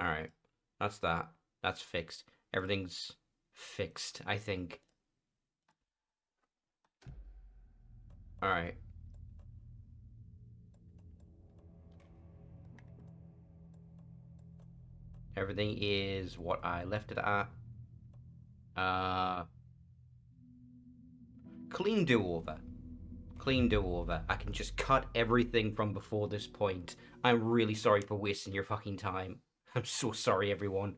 Alright. That's that. That's fixed. Everything's fixed, I think. Alright. Everything is what I left it at. Uh, clean do-over. Clean do-over. I can just cut everything from before this point. I'm really sorry for wasting your fucking time. I'm so sorry, everyone.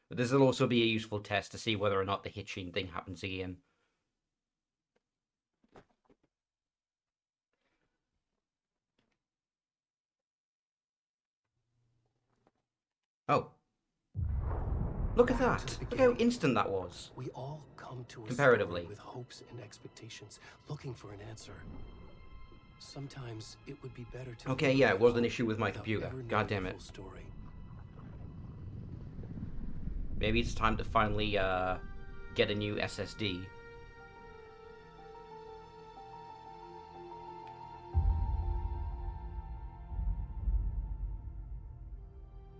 But this will also be a useful test to see whether or not the hitching thing happens again. Oh. Look at that. Look how instant that was. We all come to a comparatively. story with hopes and expectations, looking for an answer. Sometimes it would be better to. Okay, yeah, it was an issue with my computer. God damn it. Story. Maybe it's time to finally get a new SSD.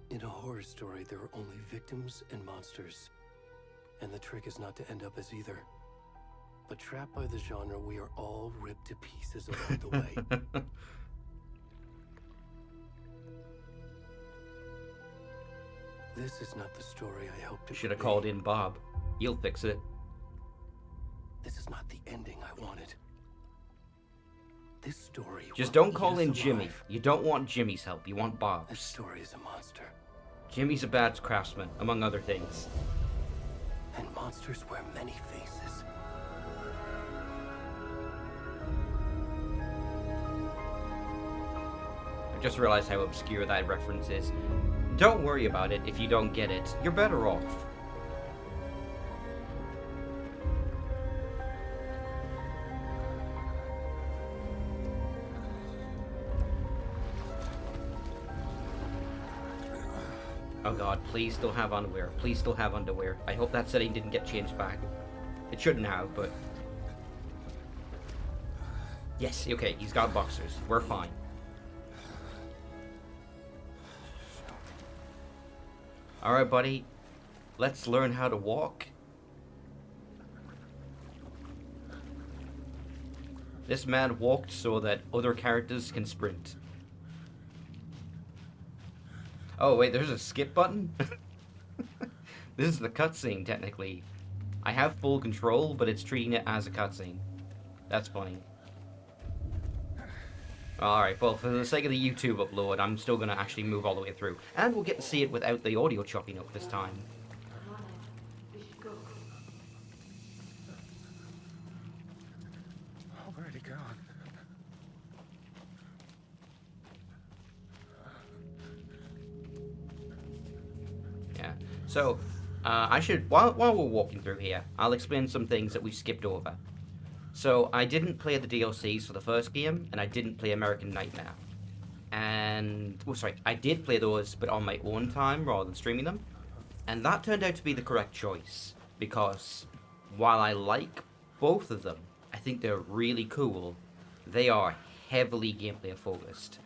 In a horror story, there are only victims and monsters. And the trick is not to end up as either. But trapped by the genre, we are all ripped to pieces along the way. This is not the story I hoped it Should have would called be. in Bob. He'll fix it. This is not the ending I wanted. This story. Just will don't call eat in us Jimmy. alive. You don't want Jimmy's help. You want This Bob's. story is a monster. Jimmy's a bad craftsman, among other things. And monsters wear many faces. I just realized how obscure that reference is. Don't worry about it if you don't get it. You're better off. Oh god, please still have underwear. Please still have underwear. I hope that setting didn't get changed back. It shouldn't have, but... Yes, okay, he's got boxers. We're fine. Alright, buddy. Let's learn how to walk. This man walked so that other characters can sprint. Oh, wait, there's a skip button? This is the cutscene, technically. I have full control, but it's treating it as a cutscene. That's funny. Alright, well, for the sake of the YouTube upload, I'm still going to actually move all the way through. And we'll get to see it without the audio chopping up this time. Already gone. Yeah. So, I should, while we're walking through here, I'll explain some things that we skipped over. So, I didn't play the DLCs for the first game, and I didn't play American Nightmare. And, oh sorry, I did play those, but on my own time rather than streaming them. And that turned out to be the correct choice, because while I like both of them, I think they're really cool, they are heavily gameplay focused.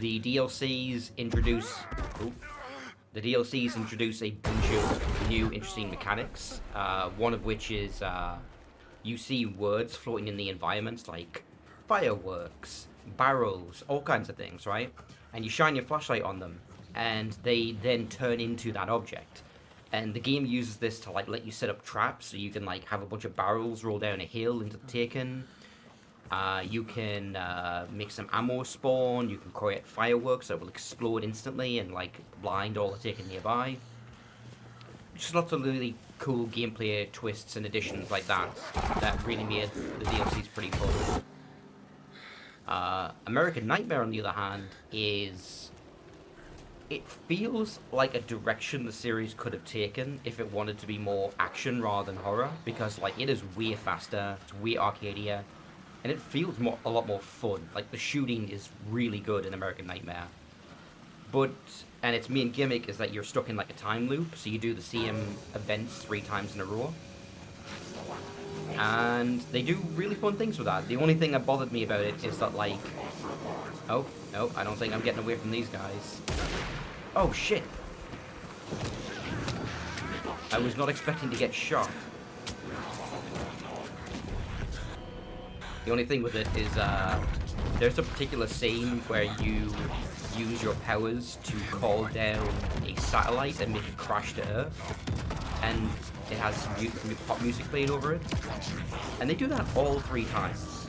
The DLCs introduce... Oh, the DLCs introduce a bunch of new interesting mechanics, one of which is you see words floating in the environment like fireworks, barrels, all kinds of things, right? And you shine your flashlight on them, and they then turn into that object. And the game uses this to like let you set up traps, so you can like have a bunch of barrels roll down a hill into the Taken. You can make some ammo spawn, you can create fireworks that will explode instantly and like blind all the Taken nearby. Just lots of really cool gameplay twists and additions like that that really made the DLCs pretty fun. American Nightmare, on the other hand, is... It feels like a direction the series could have taken if it wanted to be more action rather than horror, because like it is way faster, it's way arcadier, and it feels a lot more fun. Like the shooting is really good in American Nightmare. But, and its main gimmick is that you're stuck in like a time loop, so you do the same events 3 times in a row. And they do really fun things with that. The only thing that bothered me about it is that like, Oh, no, I don't think I'm getting away from these guys. Oh, shit! I was not expecting to get shot. The only thing with it is, there's a particular scene where you use your powers to call down a satellite and make it crash to Earth. And it has some pop music playing over it. And they do that all 3 times.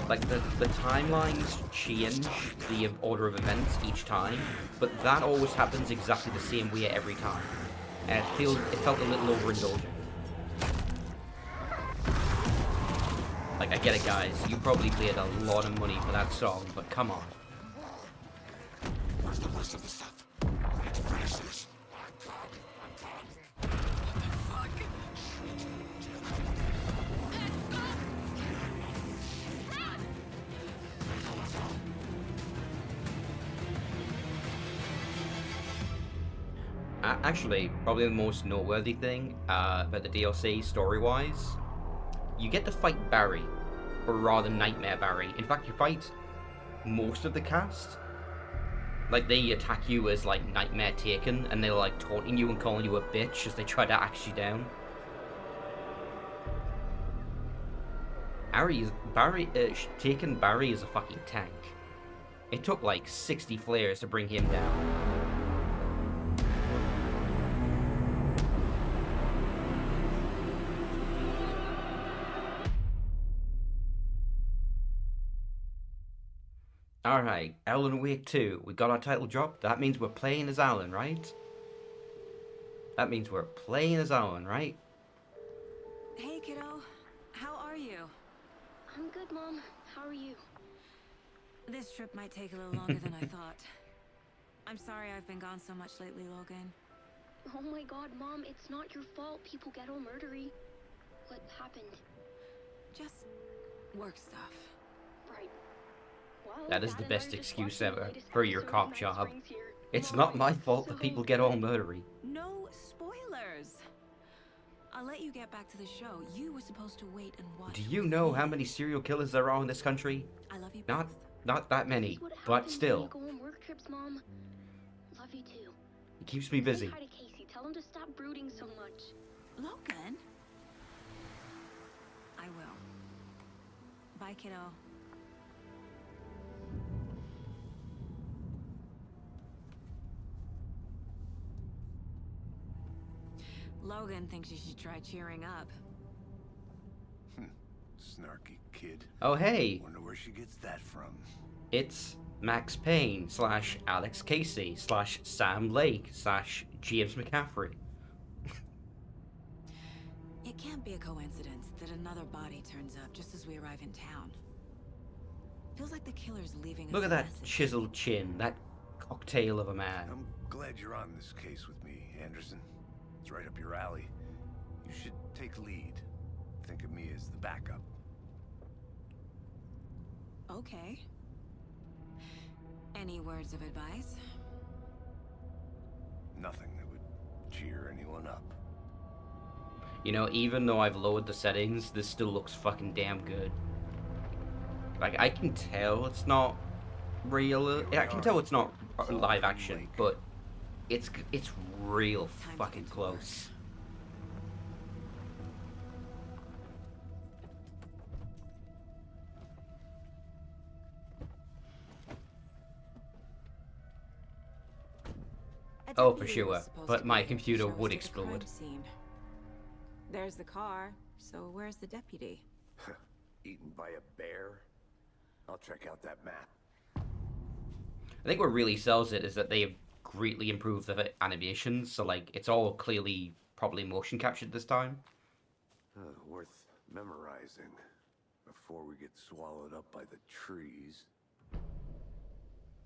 Like, the timelines change the order of events each time, but that always happens exactly the same way every time. And it felt a little overindulgent. Like, I get it, guys. You probably paid a lot of money for that song, but come on. Where's the rest of the stuff? I need to finish this. Actually, probably the most noteworthy thing about the DLC, story-wise, you get to fight Barry, or rather Nightmare Barry. In fact, you fight most of the cast. Like, they attack you as, like, Nightmare Taken, and they're, like, taunting you and calling you a bitch as they try to axe you down. Taken Barry is a fucking tank. It took, like, 60 flares to bring him down. Alright, Alan Wake 2. We got our title drop. That means we're playing as Alan, right? That means we're playing as Alan, right? Hey, kiddo. How are you? I'm good, Mom. How are you? This trip might take a little longer than I thought. I'm sorry I've been gone so much lately, Logan. Oh my god, Mom, it's not your fault people get all murdery. What happened? Just work stuff. Right. Well, That is Dad the and I best are just excuse watching the ever latest for your episode of cop Night job. Springs here. It's Mom, not my fault that so people get all murdery. No spoilers. I'll let you get back to the show. You were supposed to wait and watch. Do you with know me. how many serial killers there are in this country? I love you Not both. not that This many, is what but happens when still. you go on work trips, Mom. Love you too. It keeps me busy. Say hi to Casey. Tell him to stop brooding so much. Logan? I will. Bye, kiddo. Logan thinks you should try cheering up. Snarky kid. Oh hey, Wonder where she gets that from. it's Max Payne / Alex Casey / Sam Lake / James McCaffrey. It can't be a coincidence that another body turns up just as we arrive in town. Feels like the killer's leaving us Look a at that message. chiseled chin, that cocktail of a man. I'm glad you're on this case with me, Anderson. It's right up your alley. You should take lead. Think of me as the backup. Okay. Any words of advice? Nothing that would cheer anyone up. You know, even though I've lowered the settings, this still looks fucking damn good. Like, I can tell it's not real. I can tell it's not live action, but it's real Time to fucking get to work. close. A Oh, for deputy was sure, supposed but to be my here to computer show us would to the explode. crime scene. There's the car, so where's the deputy? Eaten by a bear? I'll check out that map. I think what really sells it is that they have greatly improved the animations, so like it's all clearly probably motion captured this time. Worth memorizing before we get swallowed up by the trees.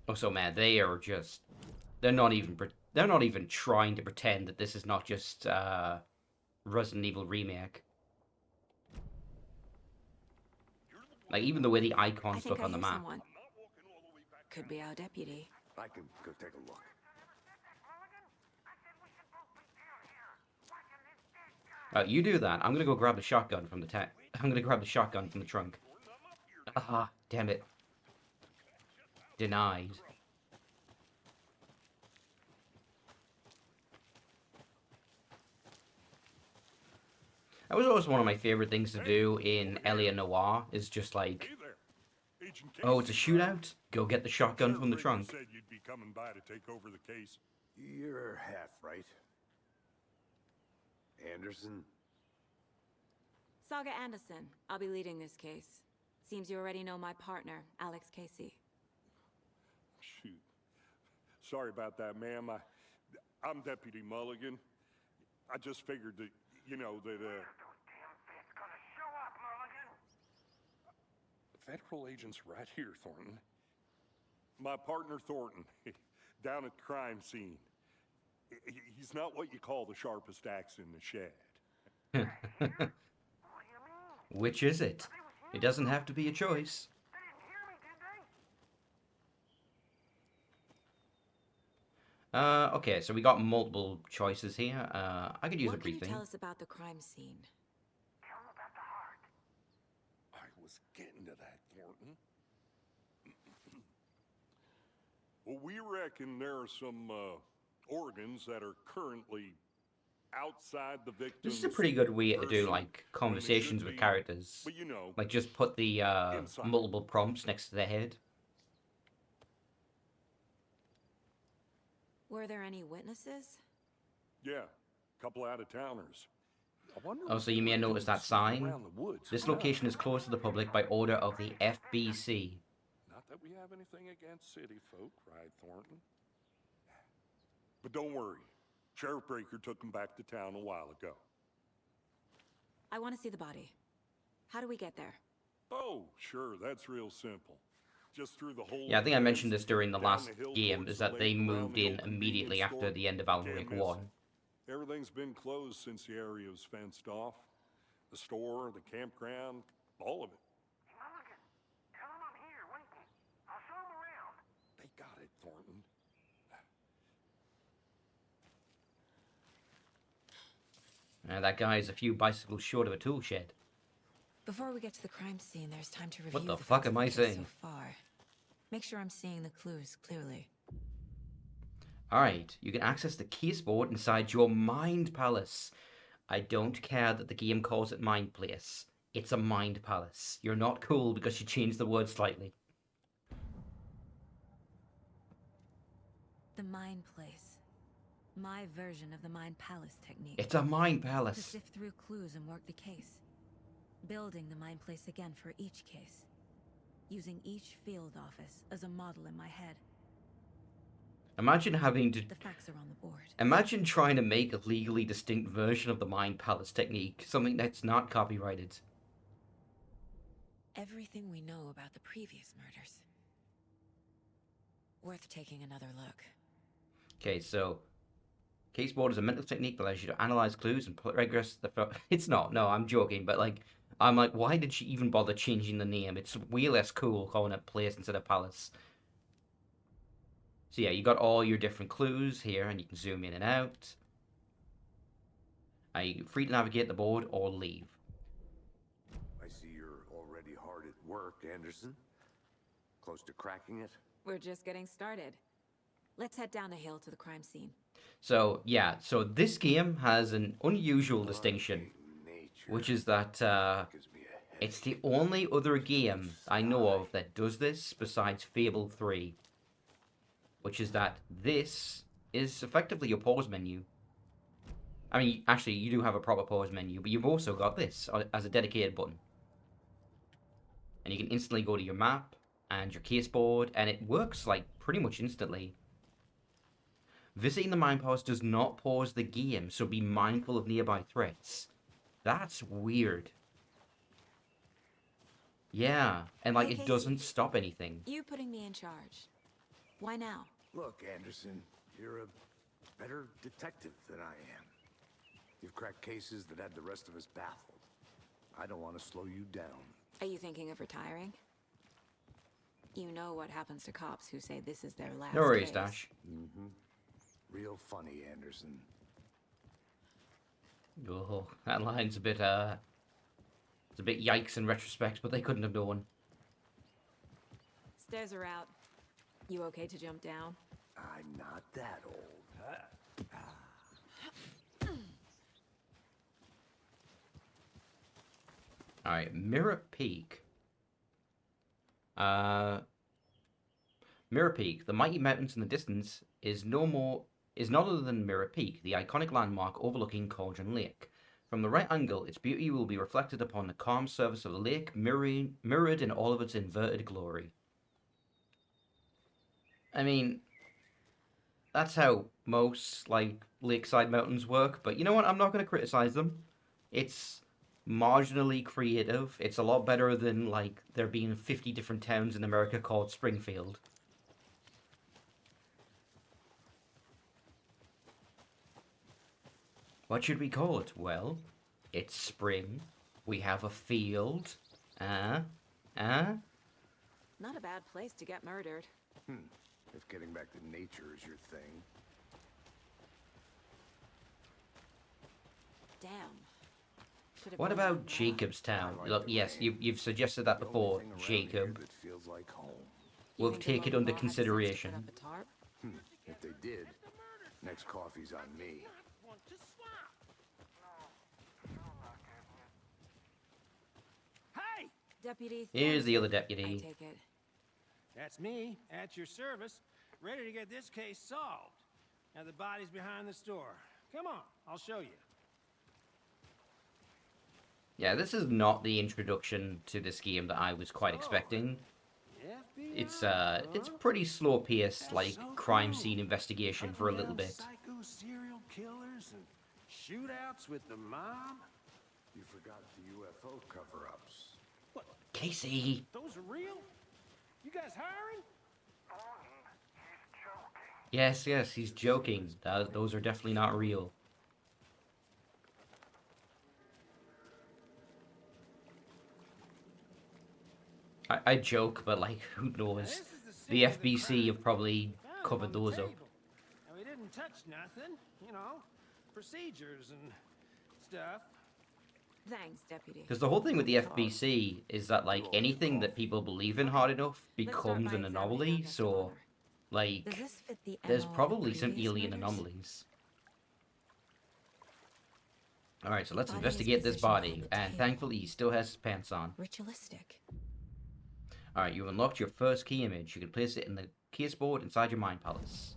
Also, man, they're not even trying to pretend that this is not just Resident Evil remake. Like even the way the I icons think look I on the hear map. someone. Could be our deputy. I can go take a look. You do that. I'm gonna go grab the shotgun from the I'm gonna grab the shotgun from the trunk. Ah, damn it. Denied. That was always one of my favorite things to do in Elliot Noir, is just like, Hey there. Agent oh, it's a Casey, right? shootout? Go get the shotgun from the Sheriff trunk. Rager said you'd be coming by to take over the case. You're half right. Anderson? Saga Anderson. I'll be leading this case. Seems you already know my partner, Alex Casey. Shoot. Sorry about that, ma'am. I'm Deputy Mulligan. I just figured that, you know, that, Federal agents right here, Thornton. My partner, Thornton, down at the crime scene. He's not what you call the sharpest axe in the shed. Which is it? It doesn't have to be a choice. Okay, so we got multiple choices here. I could use a What can you briefing. tell us about the crime scene? I was getting to that, Thornton. Well, we reckon there are some organs that are currently outside the victim's This is a pretty good way to do person like when they conversations should with be. characters. But you know, Like just put the Inside. multiple prompts next to their head. Were there any witnesses? yeah, a couple out-of-towners. I wonder Oh, if so you may they notice were that sneaking sign? around the woods. This Yeah. location is closed to the public by order of the FBC. Not that we have anything against city folk, right, Thornton? But don't worry. Sheriff Breaker took them back to town a while ago. I want to see the body. How do we get there? Oh, sure, that's real simple. Just through the whole Yeah, I think I fence mentioned this during the down last hill game, towards is the that they lake around moved the in old immediately convenience after store. the end of Alan Can't Wake miss 1. it. Everything's been closed since the area was fenced off. The store, the campground, all of it. Mulligan, tell him I'm here waiting. I'll show him around. They got it, Thornton. That guy is a few bicycles short of a tool shed. Before we get to the crime scene, there's time to review the fuck facts of am I the case saying? so far. Make sure I'm seeing the clues clearly. Alright, you can access the caseboard inside your Mind Palace. I don't care that the game calls it Mind Place. It's a Mind Palace. You're not cool because you changed the word slightly. The Mind Place. My version of the Mind Palace technique. It's a Mind To Palace. sift through clues and work the case. Building the Mind Place again for each case. Using each field office as a model in my head. Imagine having to... The facts are on the board. Imagine trying to make a legally distinct version of the Mind Palace technique. Something that's not copyrighted. Everything we know about the previous murders. Worth taking another look. Okay, so... Caseboard is a mental technique that allows you to analyze clues and regress the... It's not, no, I'm joking, but like... I'm like, why did she even bother changing the name? It's way less cool calling it Place instead of Palace. So yeah, you got all your different clues here, and you can zoom in and out. You're free to navigate the board or leave. I see you're already hard at work, Anderson. Close to cracking it? We're just getting started. Let's head down the hill to the crime scene. So yeah, so this game has an unusual distinction, Nature which is that gives me a it's the only other game I know of that does this besides Fable 3. Which is that this is effectively your pause menu. I mean, actually, you do have a proper pause menu, but you've also got this as a dedicated button. And you can instantly go to your map and your caseboard, and it works like pretty much instantly. Visiting the Mind Palace does not pause the game, so be mindful of nearby threats. That's weird. Yeah, and like Hey, it Casey. doesn't stop anything. You putting me in charge. Why now? Look, Anderson, you're a better detective than I am. You've cracked cases that had the rest of us baffled. I don't want to slow you down. Are you thinking of retiring? You know what happens to cops who say this is their last No worries, case. Dash. Real funny, Anderson. Oh, that line's a bit, it's a bit yikes in retrospect, but they couldn't have known. Stairs are out. You okay to jump down? I'm not that old. Alright, Mirror Peak. Mirror Peak. The mighty mountains in the distance is none other than Mirror Peak, the iconic landmark overlooking Cauldron Lake. From the right angle, its beauty will be reflected upon the calm surface of the lake, mirrored in all of its inverted glory. I mean, that's how most, like, lakeside mountains work, but you know what? I'm not going to criticize them. It's marginally creative. It's a lot better than, like, there being 50 different towns in America called Springfield. What should we call it? Well, it's spring. We have a field. Not a bad place to get murdered. If getting back to nature is your thing. Damn. Should've What been about like that. Jacobstown? I like Look, the yes, rain. you've suggested that The only before, thing around Jacob. here that feels like home. You We'll think the take it local under law had the sense to consideration. put up a tarp? If they did, next coffee's on me. Hey! Deputy. Here's the other I deputy. take it. That's me, at your service, ready to get this case solved. Now the body's behind the store. Come on, I'll show you. Yeah, this is not the introduction to this game that I was quite expecting. FBI, It's huh? pretty slow paced, That's like so crime cool. scene investigation for a little Hunting bit. down psycho serial killers and shootouts with the mob. You forgot the UFO cover-ups. What? Casey! Those are real? You guys hiring? Yes, he's joking. Those are definitely not real. I joke, but like, who knows? This is The scene of FBC crime. have probably Found 'em covered on the those up. table. And we didn't touch nothing, you know, procedures and stuff. Thanks, Deputy. Because the whole thing with the FBC is that, like, anything that people believe in hard enough Let's start becomes by an examining anomaly, our guest of so, honor. like, Does this fit the there's MO of probably some previous alien murders? anomalies. Alright, so let's Body is investigate this positioned on body, the and table. thankfully he still has his pants on. Ritualistic. Alright, you've unlocked your first key image. You can place it in the caseboard inside your mind palace.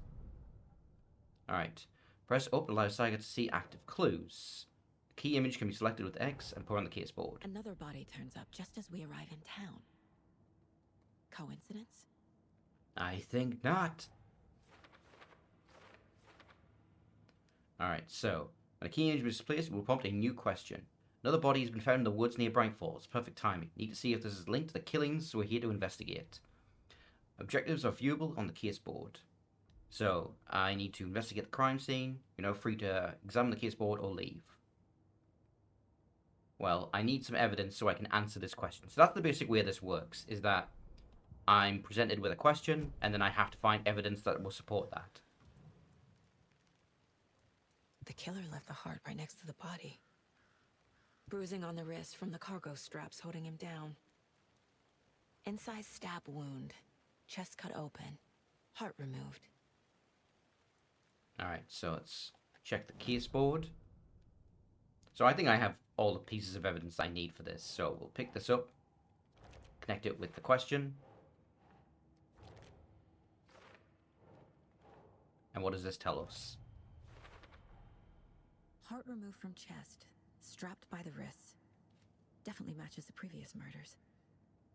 Alright, press up to allow Saiga to see active clues. The key image can be selected with X and put on the caseboard. Another body turns up just as we arrive in town. Coincidence? I think not. Alright, so when a key image is placed, it will prompt a new question. Another body has been found in the woods near Bright Falls. Perfect timing. Need to see if this is linked to the killings, so we're here to investigate. Objectives are viewable on the caseboard. So, I need to investigate the crime scene. You're now free to examine the caseboard or leave. Well, I need some evidence so I can answer this question. So that's the basic way this works, is that I'm presented with a question, and then I have to find evidence that will support that. The killer left the heart right next to the body. Bruising on the wrist from the cargo straps holding him down. Incised stab wound. Chest cut open. Heart removed. Alright, so let's check the caseboard. So I think I have all the pieces of evidence I need for this. So we'll pick this up, connect it with the question. And what does this tell us? Heart removed from chest. Strapped by the wrists. Definitely matches the previous murders.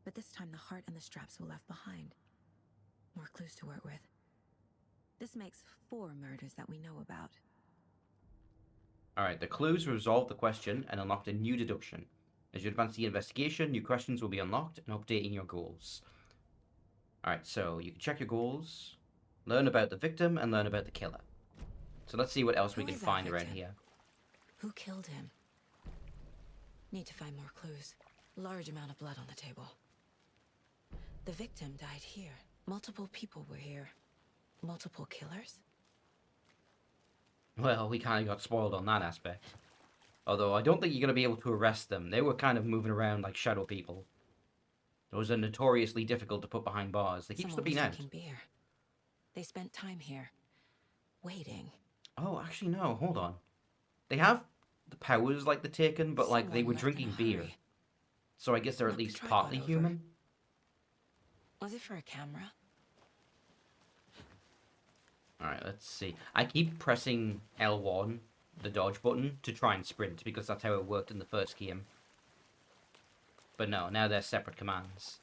But this time the heart and the straps were left behind. More clues to work with. This makes 4 murders that we know about. Alright, the clues resolve the question and unlocked a new deduction. As you advance the investigation, new questions will be unlocked and updating your goals. Alright, so you can check your goals, learn about the victim, and learn about the killer. So let's see what else we Who can is that find around victim? here. Who killed him? Need to find more clues. Large amount of blood on the table. The victim died here. Multiple people were here. Multiple killers? Well, we kind of got spoiled on that aspect. Although I don't think you're going to be able to arrest them. They were kind of moving around like shadow people. Those are notoriously difficult to put behind bars. They keep Someone slipping was out. drinking beer. They spent time here, waiting. Oh, actually, no. Hold on. They have the powers like the Taken, but like they Someone were left in a drinking beer, hurry. so I guess they're at Knocked the least tripod partly over. human. Was it for a camera? All right, let's see. I keep pressing L1, the dodge button, to try and sprint because that's how it worked in the first game. But no, now they're separate commands.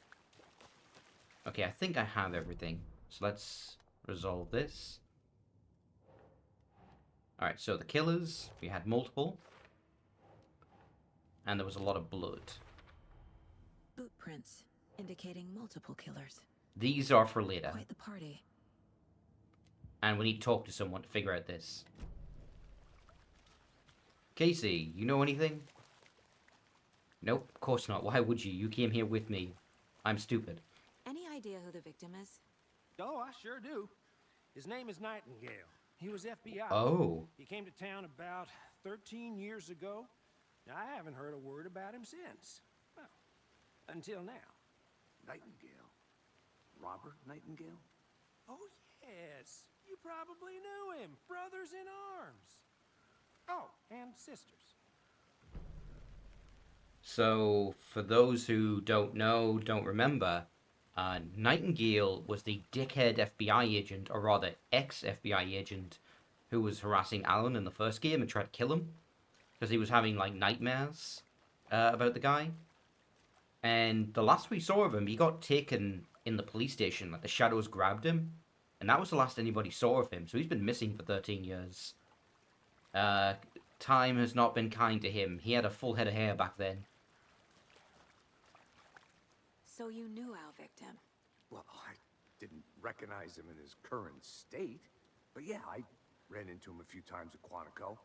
Okay, I think I have everything. So let's resolve this. Alright, so the killers, we had multiple. And there was a lot of blood. Boot prints indicating multiple killers. These are for later. Quite the party. And we need to talk to someone to figure out this. Casey, you know anything? Nope, of course not. Why would you? You came here with me. I'm stupid. Any idea who the victim is? Oh, I sure do. His name is Nightingale. He was FBI. Oh. He came to town about 13 years ago. I haven't heard a word about him since. Well, until now. Nightingale? Robert Nightingale? Oh, yes. You probably knew him. Brothers in arms. Oh, and sisters. So, for those who don't know, don't remember, Nightingale was the dickhead FBI agent, or rather ex-FBI agent, who was harassing Alan in the first game and tried to kill him. Because he was having, like, nightmares about the guy. And the last we saw of him, he got taken in the police station. Like, the shadows grabbed him. And that was the last anybody saw of him. So he's been missing for 13 years. Time has not been kind to him. He had a full head of hair back then. So you knew our victim. Well, I didn't recognize him in his current state. But yeah, I ran into him a few times at Quantico.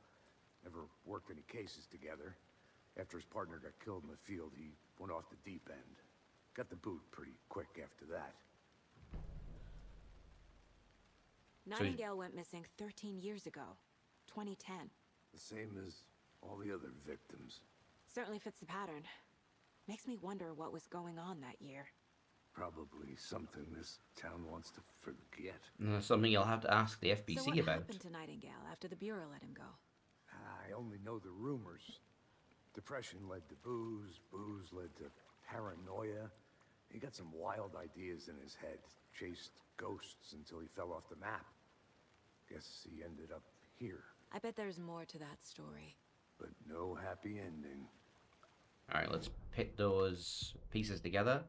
Never worked any cases together. After his partner got killed in the field, he went off the deep end. Got the boot pretty quick after that. Nightingale went missing 13 years ago. 2010. The same as all the other victims. Certainly fits the pattern. Makes me wonder what was going on that year. Probably something this town wants to forget. Something you'll have to ask the FBC So what about. happened to Nightingale after the Bureau let him go? I only know the rumors. Depression led to booze, booze led to paranoia. He got some wild ideas in his head, chased ghosts until he fell off the map. Guess he ended up here, I bet there's more to that story. but no happy ending. Alright, let's pit those pieces together.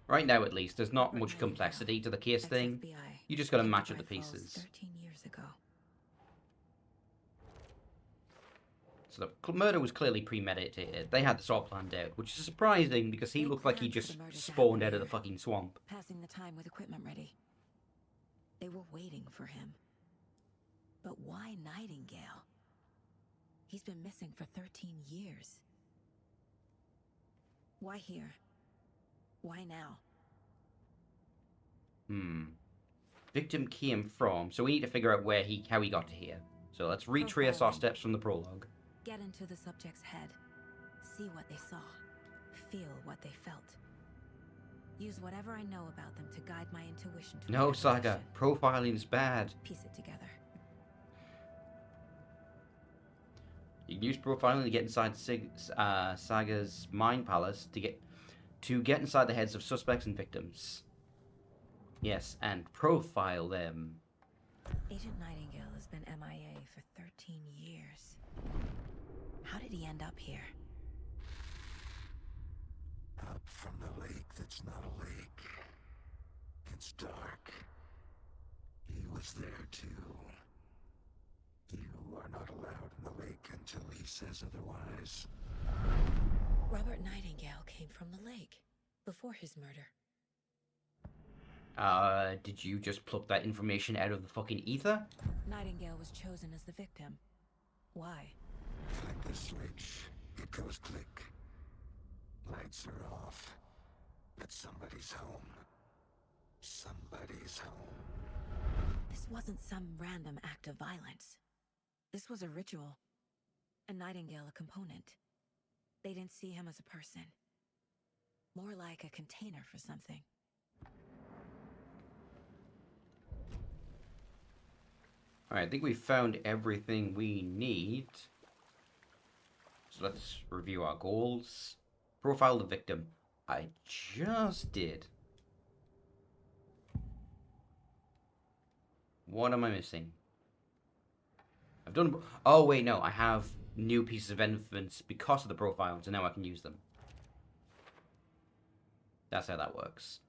Right now, at least, there's not much complexity to the case thing. Ex-FBI. You just gotta Came to match up the Bright Falls pieces. 13 years ago. So the murder was clearly premeditated. They had this all planned out, which is surprising because he They looked like he planned for just the murder to spawned out happen of the here. fucking swamp. Passing the time with equipment ready. They were waiting for him. But why Nightingale? He's been missing for 13 years. Why here? Why now? Victim came from, so we need to figure out how he got to here. So let's retrace our Profiling. steps from the prologue. Get into the subject's head. See what they saw. Feel what they felt. Use whatever I know about them to guide my intuition to No, Saga, profiling is bad. Piece it together. You can use profiling to get inside Saga's mind palace to get inside the heads of suspects and victims. Yes, and profile them. Agent Nightingale has been MIA for 13 years. How did he end up here? Up from the lake that's not a lake. It's dark. He was there too. You are not allowed in the lake until he says otherwise. Robert Nightingale came from the lake before his murder. Did you just pluck that information out of the fucking ether? Nightingale was chosen as the victim. Why? Flick the switch. It goes click. Lights are off. But somebody's home. Somebody's home. This wasn't some random act of violence. This was a ritual. And Nightingale a component. They didn't see him as a person. More like a container for something. Alright, I think we've found everything we need. So let's review our goals. Profile the victim. I just did. What am I missing? I've done... Oh, wait, no. I have new pieces of evidence because of the profile, so now I can use them. That's how that works.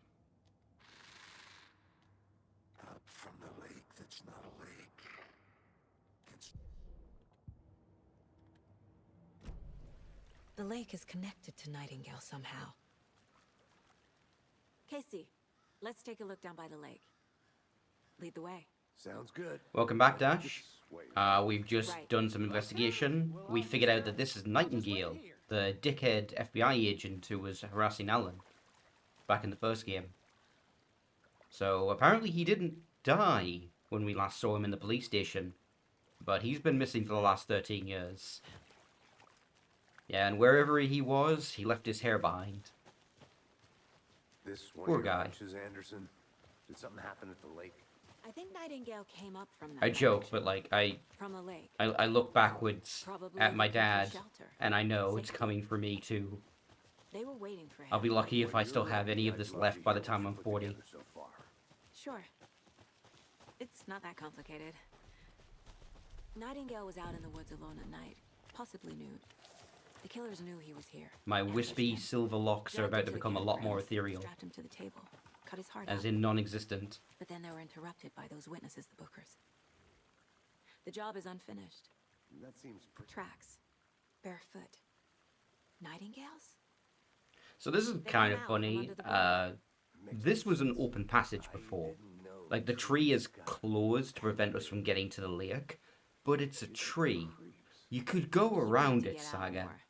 Up from the lake that's not a lake. It's The lake is connected to Nightingale somehow. Casey, let's take a look down by the lake. Lead the way. Sounds good. Welcome back, Dash. Wait. We've just Right. done some investigation. We figured out that this is Nightingale, the dickhead FBI agent who was harassing Alan back in the first game. So apparently he didn't die when we last saw him in the police station, but he's been missing for the last 13 years. Yeah, and wherever he was, he left his hair behind. This one Poor of your guy. hunches, Anderson? Did something happen at the lake? I think Nightingale came up from that I joke, direction. but like I From the lake. look backwards Probably at my looking for dad, shelter. and I know it's Safety. coming for me too. They were waiting for him. I'll be lucky if Well, I still you're have lucky. any of I'd this love left to by hear the time what I'm you put 40. together so far. Sure. It's not that complicated. Nightingale was out in the woods alone at night, possibly nude. The killers knew he was here. My ambushed wispy him, silver locks are dragged him about to the become a camp lot more grounds, ethereal, Strapped him to the table, cut his heart as out. in non-existent. But then they were interrupted by those witnesses, the Bookers. The job is unfinished. That seems pretty... Tracks. Barefoot. Nightingales? So this is They kind come of out from funny. under the body. This was an open passage before. Like, the tree is closed to prevent us from getting to the lake, but it's a tree. You could go You need around to it, get out Saga. more.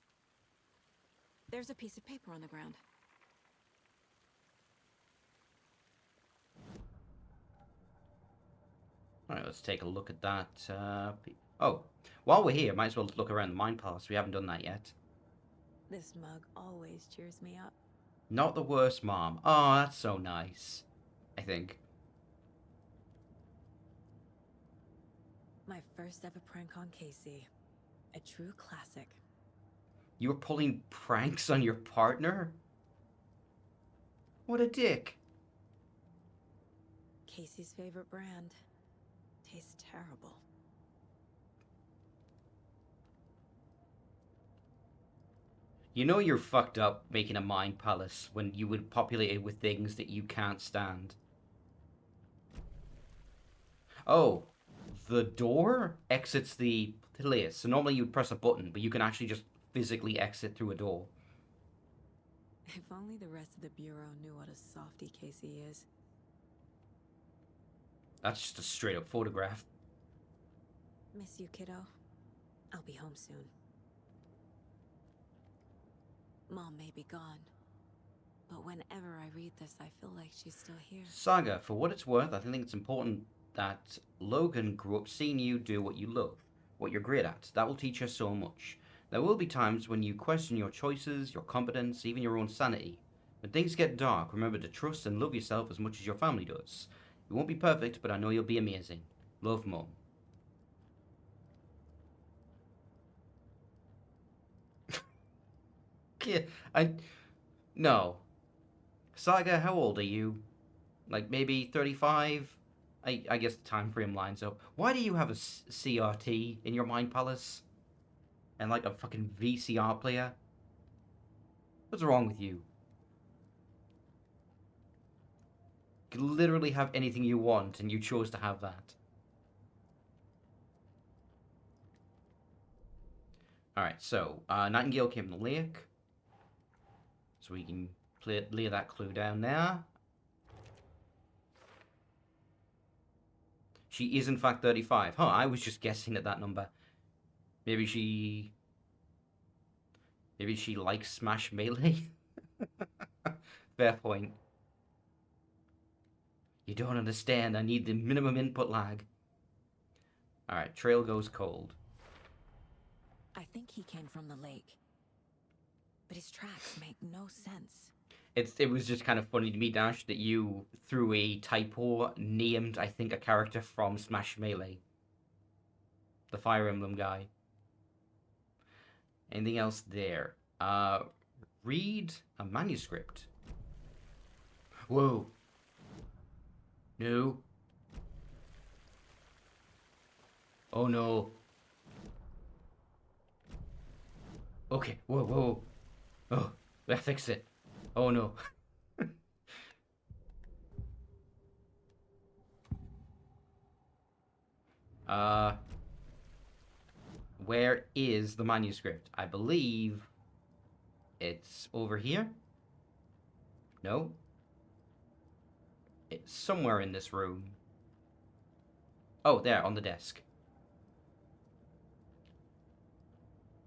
There's a piece of paper on the ground. Alright, let's take a look at that. Oh, while we're here, might as well look around the mine palace. We haven't done that yet. This mug always cheers me up. Not the worst, Mom. Oh, that's so nice. I think. My first ever prank on Casey. A true classic. You were pulling pranks on your partner? What a dick. Casey's favorite brand. Tastes terrible. You know you're fucked up making a mind palace when you would populate it with things that you can't stand. Oh, the door exits the place. So normally you'd press a button, but you can actually just physically exit through a door. If only the rest of the Bureau knew what a softy Casey is. That's just a straight up photograph. Miss you, kiddo. I'll be home soon. Mom may be gone, but whenever I read this, I feel like she's still here. Saga, for what it's worth, I think it's important that Logan grew up seeing you do what you love, what you're great at. That will teach her so much. There will be times when you question your choices, your competence, even your own sanity. When things get dark, remember to trust and love yourself as much as your family does. You won't be perfect, but I know you'll be amazing. Love, Mom. Yeah, no. Saga, how old are you? Like maybe 35? I guess the time frame lines up. Why do you have a CRT in your mind palace? And like a fucking VCR player? What's wrong with you? You can literally have anything you want, and you chose to have that. Alright, so, Nightingale came from the lake. So we can lay that clue down there. She is in fact 35. Huh, I was just guessing at that number. Maybe she likes Smash Melee? Fair point. You don't understand, I need the minimum input lag. Alright, trail goes cold. I think he came from the lake. But his tracks make no sense. It was just kind of funny to me, Dash, that you through a typo named, I think, a character from Smash Melee, the Fire Emblem guy. Anything else there? Read a manuscript. Whoa. No. Oh no. Okay. Whoa, whoa. Oh, that fixed it. Oh no. Where is the manuscript? I believe it's over here. No. It's somewhere in this room. Oh, there, on the desk.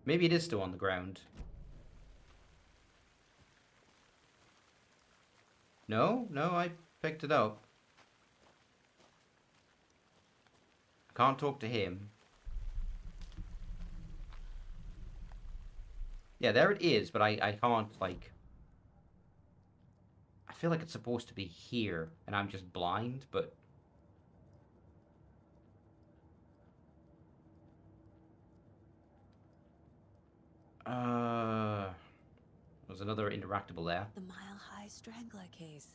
Maybe it is still on the ground. No, I picked it up. I can't talk to him. Yeah, there it is, but I can't, like... I feel like it's supposed to be here, and I'm just blind, but... There's another interactable there. The Mile High Strangler case.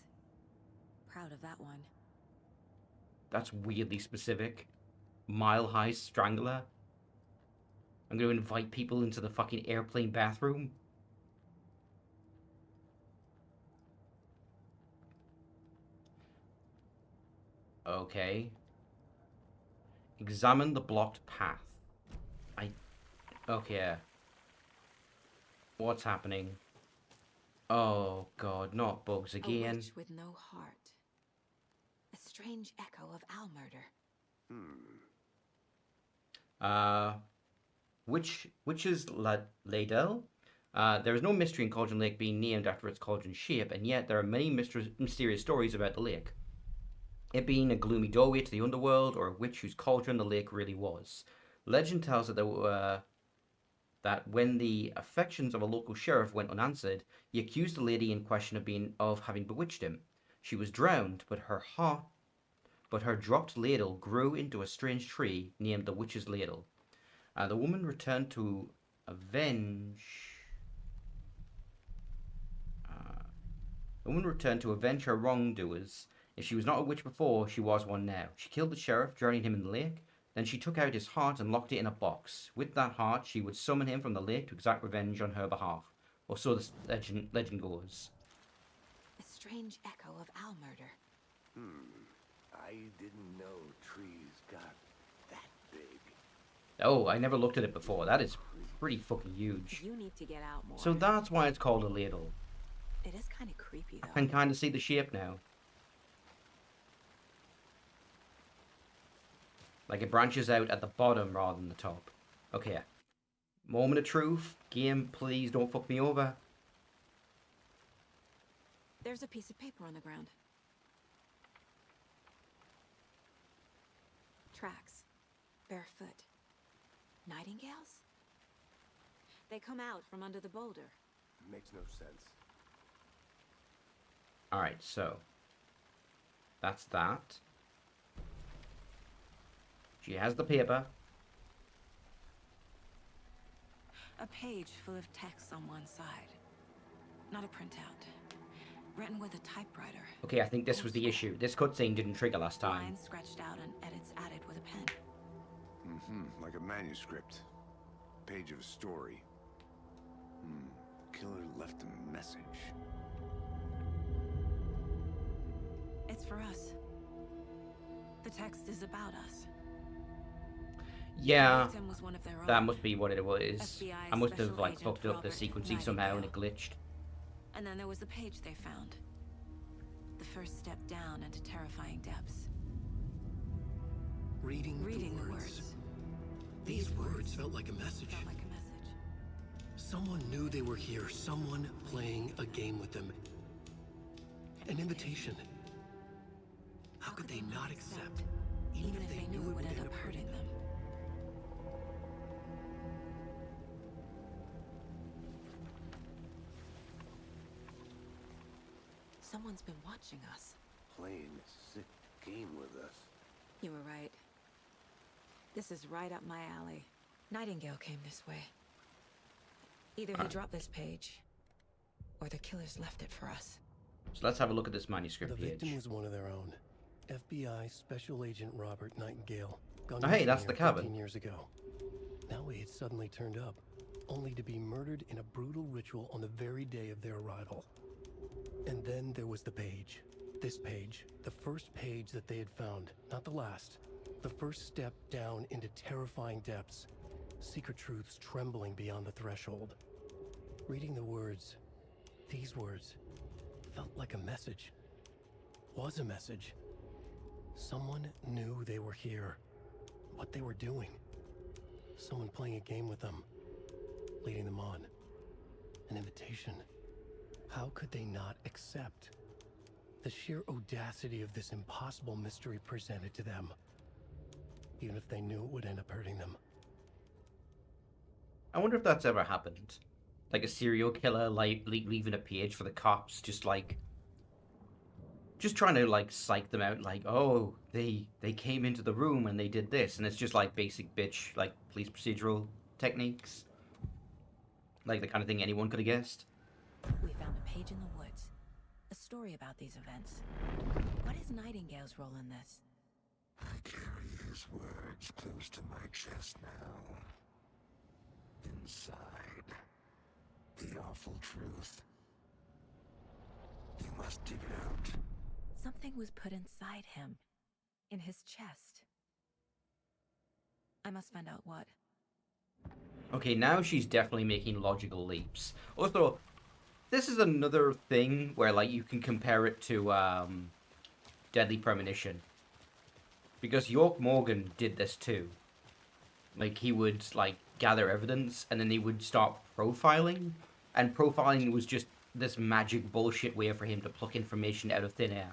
Proud of that one. That's weirdly specific. Mile High Strangler. I'm going to invite people into the fucking airplane bathroom. Okay. Examine the blocked path. Okay. What's happening? Oh god, not bugs again. A witch with no heart. A strange echo of Al murder. Which is Ladell? There is no mystery in Cauldron Lake being named after its cauldron shape, and yet there are many mysterious stories about the lake. It being a gloomy doorway to the underworld, or a witch whose cauldron the lake really was. Legend tells that when the affections of a local sheriff went unanswered, he accused the lady in question of having bewitched him. She was drowned, but her dropped ladle grew into a strange tree named the Witch's Ladle. The woman returned to avenge her wrongdoers. If she was not a witch before, she was one now. She killed the sheriff, drowning him in the lake. Then she took out his heart and locked it in a box. With that heart, she would summon him from the lake to exact revenge on her behalf. Or so the legend goes. A strange echo of Al murder. I didn't know trees got that big. Oh, I never looked at it before. That is pretty fucking huge. You need to get out more. So that's why it's called a ladle. It is kind of creepy, though. I can kind of see the shape now. Like it branches out at the bottom rather than the top. Okay. Moment of truth. Game, please don't fuck me over. There's a piece of paper on the ground. Tracks. Barefoot. Nightingales? They come out from under the boulder. Makes no sense. Alright, so. That's that. She has the paper. A page full of text on one side. Not a printout. Written with a typewriter. Okay, I think this was the issue. This cutscene didn't trigger last time. Lines scratched out and edits added with a pen. Like a manuscript. Page of a story. Killer left a message. It's for us. The text is about us. Yeah, The victim was one of their that own. must be what it was. FBI I must have Special like Agent fucked up the Robert sequencing somehow and it Nightingale. glitched. And then there was the page they found. The first step down into terrifying depths. Reading The words. These words felt like a message. Felt like a message. Someone knew they were here. Someone playing a game with them. An invitation. How could they not accept? Even if they knew it would end up hurting them. Someone's been watching us. Playing a sick game with us. You were right. This is right up my alley. Nightingale came this way. Either he dropped this page, or the killers left it for us. So let's have a look at this manuscript The victim page. was one of their own. FBI Special Agent Robert Nightingale. Gone Oh, hey, missing that's here the cabin. 15 years ago. Now he had suddenly turned up, only to be murdered in a brutal ritual on the very day of their arrival. And then there was the page. This page, the first page that they had found, not the last. The first step down into terrifying depths. Secret truths trembling beyond the threshold. Reading the words, these words, felt like a message. Was a message. Someone knew they were here. What they were doing. Someone playing a game with them. Leading them on. An invitation. How could they not accept? The sheer audacity of this impossible mystery presented to them. Even if they knew it would end up hurting them. I wonder if that's ever happened. Like a serial killer, like leaving a page for the cops, just trying to like psych them out. Like, oh, they came into the room and they did this, and it's just like basic bitch, like police procedural techniques, like the kind of thing anyone could have guessed. We found a page in the woods. A story about these events. What is Nightingale's role in this? I carry his words close to my chest now. Inside, the awful truth. You must dig it out. Something was put inside him. In his chest. I must find out what. Okay, now she's definitely making logical leaps. Also, this is another thing where like you can compare it to Deadly Premonition. Because York Morgan did this too. Like, he would, like, gather evidence, and then he would start profiling. And profiling was just this magic bullshit way for him to pluck information out of thin air.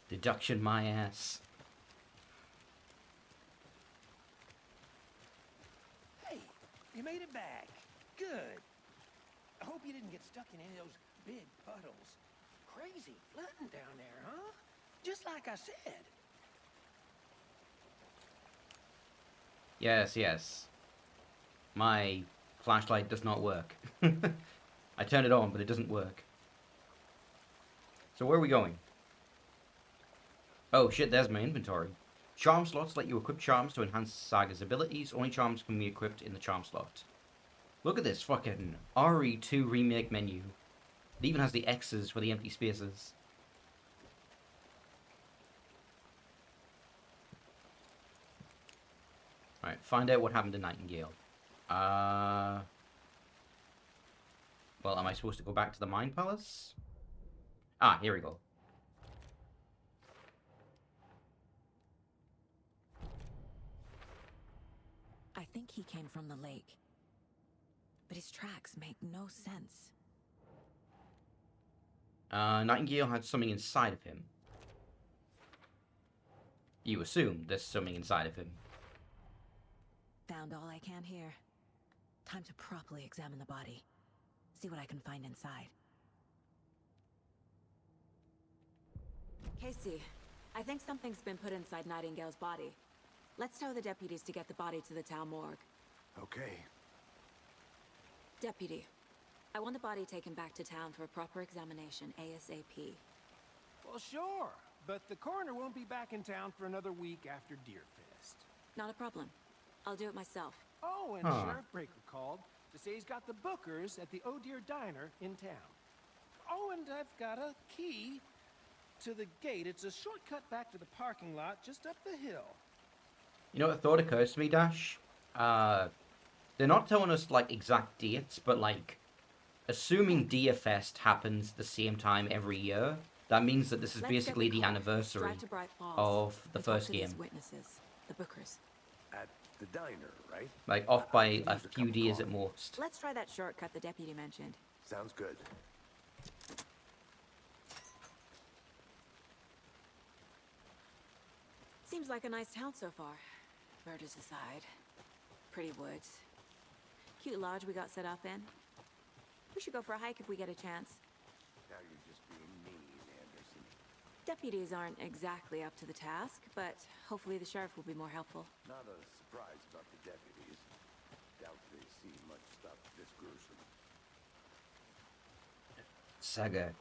Deduction my ass. Hey, you made it back. Good. I hope you didn't get stuck in any of those big puddles. Crazy flooding down there, huh? Just like I said. Yes, yes. My flashlight does not work. I turn it on, but it doesn't work. So where are we going? Oh shit, there's my inventory. Charm slots let you equip charms to enhance Saga's abilities. Only charms can be equipped in the charm slot. Look at this fucking RE2 remake menu. It even has the X's for the empty spaces. Alright, find out what happened to Nightingale. Well, am I supposed to go back to the Mind Palace? Ah, here we go. I think he came from the lake. But his tracks make no sense. Nightingale had something inside of him. You assume there's something inside of him. Found all I can here. Time to properly examine the body. See what I can find inside. Casey, I think something's been put inside Nightingale's body. Let's tell the deputies to get the body to the town morgue. Okay. Deputy, I want the body taken back to town for a proper examination ASAP. Well, sure. But the coroner won't be back in town for another week after Deerfest. Not a problem. I'll do it myself. Oh, and Sheriff Breaker called to say he's got the Bookers at the Oh Dear Diner in town. Oh, and I've got a key to the gate. It's a shortcut back to the parking lot just up the hill. You know what thought occurs to me, Dash? They're not telling us, like, exact dates, but, like, assuming Deerfest happens the same time every year, that means that this is Let's get basically the car, anniversary drive to Bright Falls, of the and talk first to these game. witnesses, the Bookers. At the diner, right? Like, off by I could a use a few cup of days at coffee. most. Let's try that shortcut the deputy mentioned. Sounds good. Seems like a nice town so far. Murders aside. Pretty woods. Cute lodge we got set up in. We should go for a hike if we get a chance. Now you're just being mean, Anderson. Deputies aren't exactly up to the task, but hopefully the sheriff will be more helpful. Not a surprise about the deputies. Doubt they see much stuff this gruesome. Saga,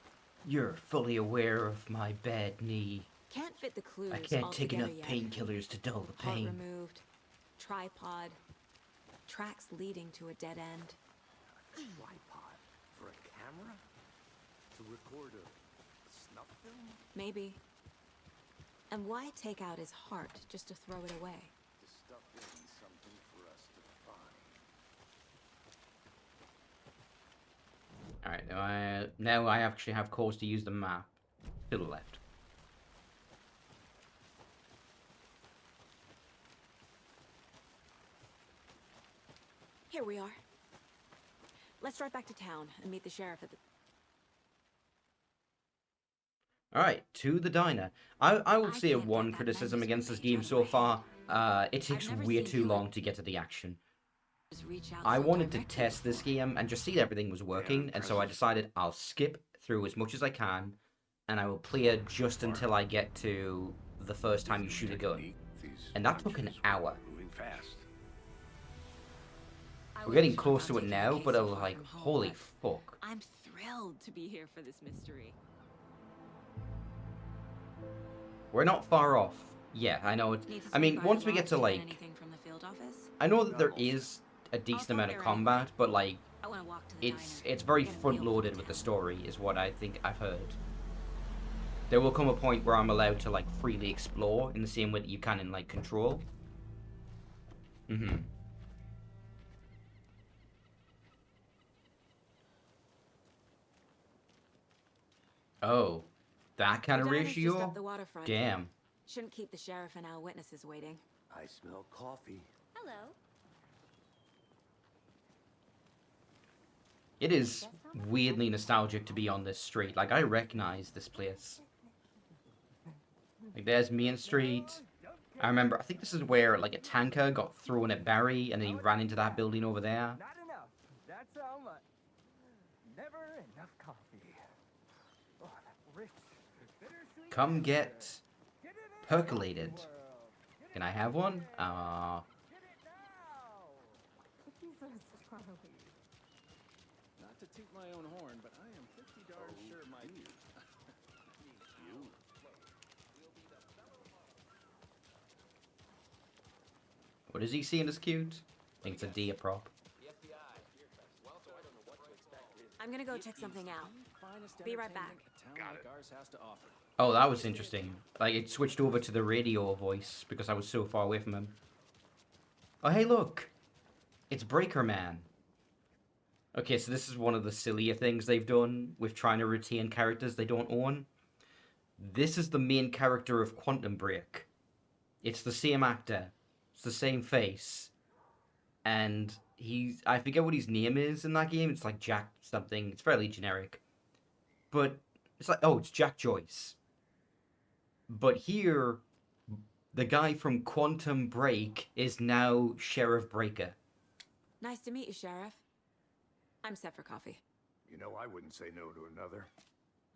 you're fully aware of my bad knee. Can't fit the clues. I can't take enough yet. painkillers to dull the Heart pain. removed. Tripod. Tracks leading to a dead end. A tripod for a camera? To record a snuff film? Maybe. And why take out his heart just to throw it away? To stuff in something for us to find. Alright, now I actually have cause to use the map. To the left. Here we are. Let's drive back to town and meet the sheriff at the... Alright, to the diner. I would I say can't get one that criticism magic against this page game out of so my far. It takes never way seen too you long like- to get to the action. Just reach out I so wanted to directly test this before. game and just see that everything was working, and so I decided I'll skip through as much as I can, and I will play it just until I get to the first time you shoot a gun. And that took an hour. Moving fast. I We're was getting sure close about to it taking now, the but case I so was far like, from home, holy but fuck. I'm thrilled to be here for this mystery. We're not far off. Yeah, I know it. Need to I mean, swing by once the we get lodge to get like, anything from the field office? I know that there is a decent stop amount of there combat, but like, I want to walk to the it's diner, very get a feel front for loaded the with the town. story, is what I think I've heard. There will come a point where I'm allowed to like freely explore in the same way that you can in like Control. Oh, that kind of The diner's just ratio? up the waterfront. Damn. Shouldn't keep the sheriff and our witnesses waiting. I smell coffee. Hello. It is weirdly nostalgic to be on this street. Like, I recognize this place. Like, there's Main Street. I remember, I think this is where, like, a tanker got thrown at Barry, and then he ran into that building over there. Not enough. That's how much. Never enough coffee. Oh, that rich, bittersweet. Come get Get it in, percolated. world. Get Can I have one? Get it now. Not to toot my own horn, but I am pretty darn sure my... What is he seeing as cute? I think it's a deer prop. I'm gonna go check something out. Finest Be right back. entertainment a town like ours has to offer. Oh, that was interesting. Like, it switched over to the radio voice because I was so far away from him. Oh, hey, look! It's Breaker Man. Okay, so this is one of the sillier things they've done with trying to retain characters they don't own. This is the main character of Quantum Break. It's the same actor. It's the same face. And I forget what his name is in that game. It's like Jack something. It's fairly generic. But it's like, oh, it's Jack Joyce. But here, the guy from Quantum Break is now Sheriff Breaker. Nice to meet you, Sheriff. I'm set for coffee. You know, I wouldn't say no to another.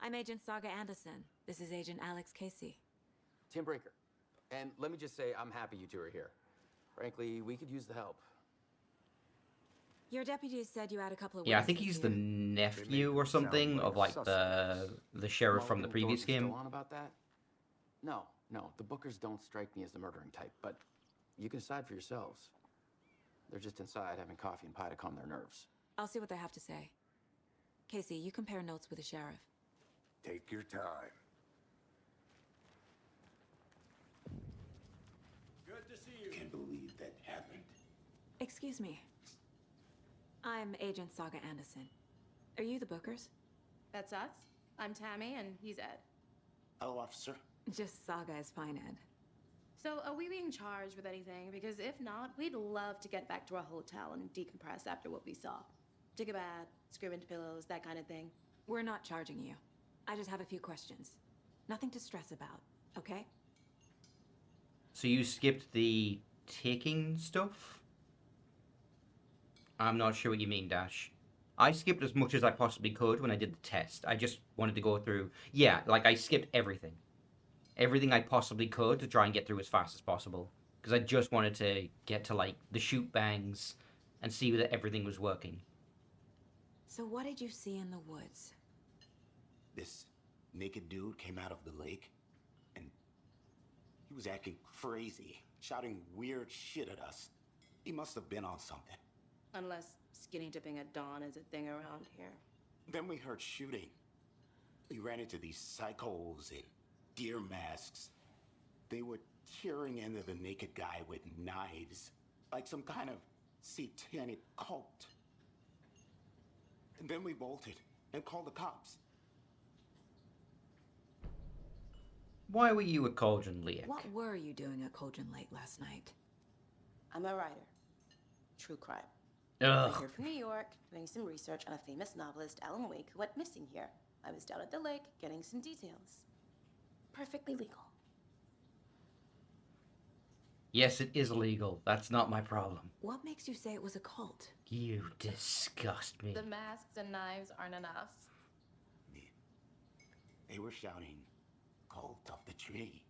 I'm Agent Saga Anderson. This is Agent Alex Casey. Tim Breaker. And let me just say, I'm happy you two are here. Frankly, we could use the help. Your deputies said you had a couple of Yeah, I think witnesses he's the here. nephew or it sound something like of a like suspect. the sheriff from the Multiple previous doors game. Still on about that? No, the Bookers don't strike me as the murdering type, but you can decide for yourselves. They're just inside having coffee and pie to calm their nerves. I'll see what they have to say. Casey, you compare notes with the sheriff. Take your time. Can't believe that happened. Excuse me. I'm Agent Saga Anderson. Are you the Bookers? That's us. I'm Tammy, and he's Ed. Hello, officer. Just Saga is fine, Ed. So, are we being charged with anything? Because if not, we'd love to get back to our hotel and decompress after what we saw. Take a bath, scream into pillows, that kind of thing. We're not charging you. I just have a few questions. Nothing to stress about, okay? So you skipped the taking stuff? I'm not sure what you mean, Dash. I skipped as much as I possibly could when I did the test. I just wanted to go through... Yeah, like, I skipped everything. Everything I possibly could to try and get through as fast as possible. Because I just wanted to get to, like, the shoot bangs and see that everything was working. So what did you see in the woods? This naked dude came out of the lake, and he was acting crazy, shouting weird shit at us. He must have been on something. Unless skinny dipping at dawn is a thing around here. Then we heard shooting. We ran into these psychos in deer masks. They were tearing into the naked guy with knives, like some kind of satanic cult. And then we bolted and called the cops. Why were you at Cauldron Lake? What were you doing at Cauldron Lake last night? I'm a writer. True crime. Ugh. I'm here from New York, doing some research on a famous novelist, Alan Wake, who went missing here. I was down at the lake, getting some details. Perfectly legal. Yes, it is illegal. That's not my problem. What makes you say it was a cult? You disgust me. The masks and knives aren't enough. They were shouting, "Cult of the tree,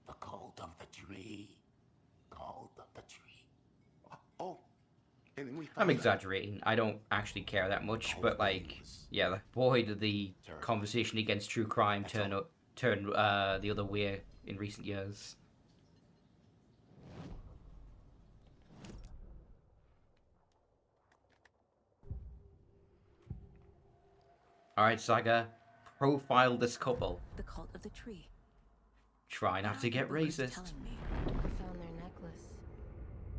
the cult of the tree, cult of the tree." Oh, and then we found I'm exaggerating. I don't actually care that much, but like, yeah, boy, did the conversation against true crime turn the other way in recent years. All right, Saga, profile this couple. The cult of the tree. Try not to get racist. I found their necklace.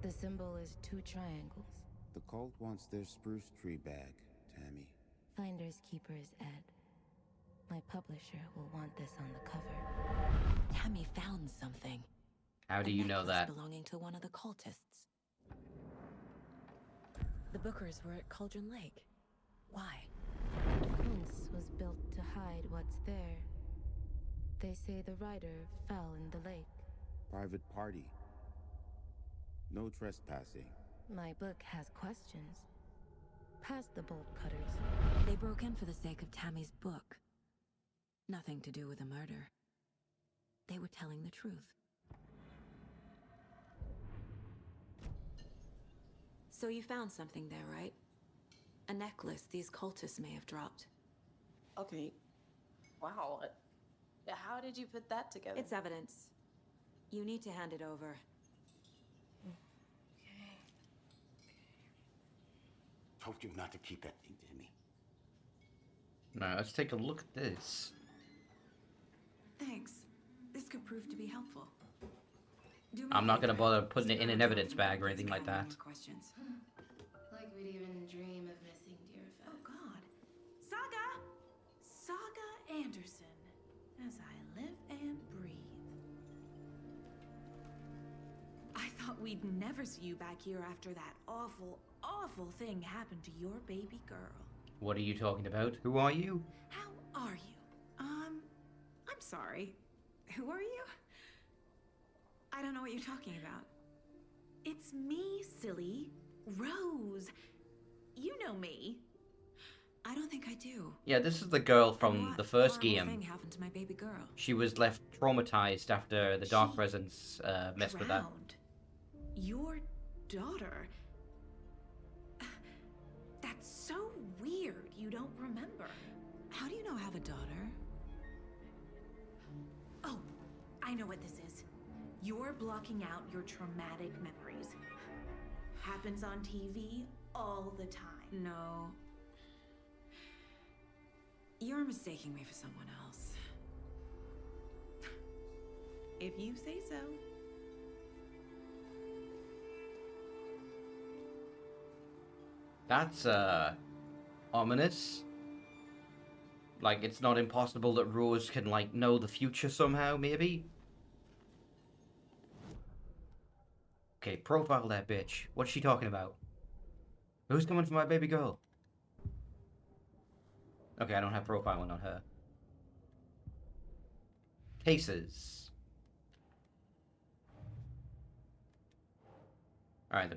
The symbol is 2 triangles. The cult wants their spruce tree back, Tammy. Finders keepers, Ed. My publisher will want this on the cover. Tammy found something. How do you know that? Belonging to one of the cultists. The Bookers were at Cauldron Lake. Why? Once was built to hide what's there. They say the writer fell in the lake. Private party. No trespassing. My book has questions. Past the bolt cutters. They broke in for the sake of Tammy's book. Nothing to do with a murder. They were telling the truth. So you found something there, right? A necklace these cultists may have dropped. Okay. Wow. How did you put that together? It's evidence. You need to hand it over. Told you not to keep that thing, Tammy. Now, let's take a look at this. Thanks. This could prove to be helpful. I'm not gonna bother putting it in an evidence bag or anything like that. Questions. Like we'd even dream of missing dear Fez. Oh God. Saga! Saga Anderson. As I live and breathe. I thought we'd never see you back here after that awful, awful thing happened to your baby girl. What are you talking about? Who are you? How are you? I'm sorry. Who are you? I don't know what you're talking about. It's me, silly. Rose. You know me. I don't think I do. Yeah, this is the girl from the first Horrible thing game. happened to my baby girl. She was left traumatized after the Dark Presence messed with her. Drowned. Your daughter. That's so weird. You don't remember. How do you know I have a daughter? Oh, I know what this is. You're blocking out your traumatic memories. Happens on TV all the time. No. You're mistaking me for someone else. If you say so. That's, ominous. Like, it's not impossible that Rose can, like, know the future somehow, maybe? Okay, profile that bitch. What's she talking about? Who's coming for my baby girl? Okay, I don't have profiling on her. Cases. Alright, the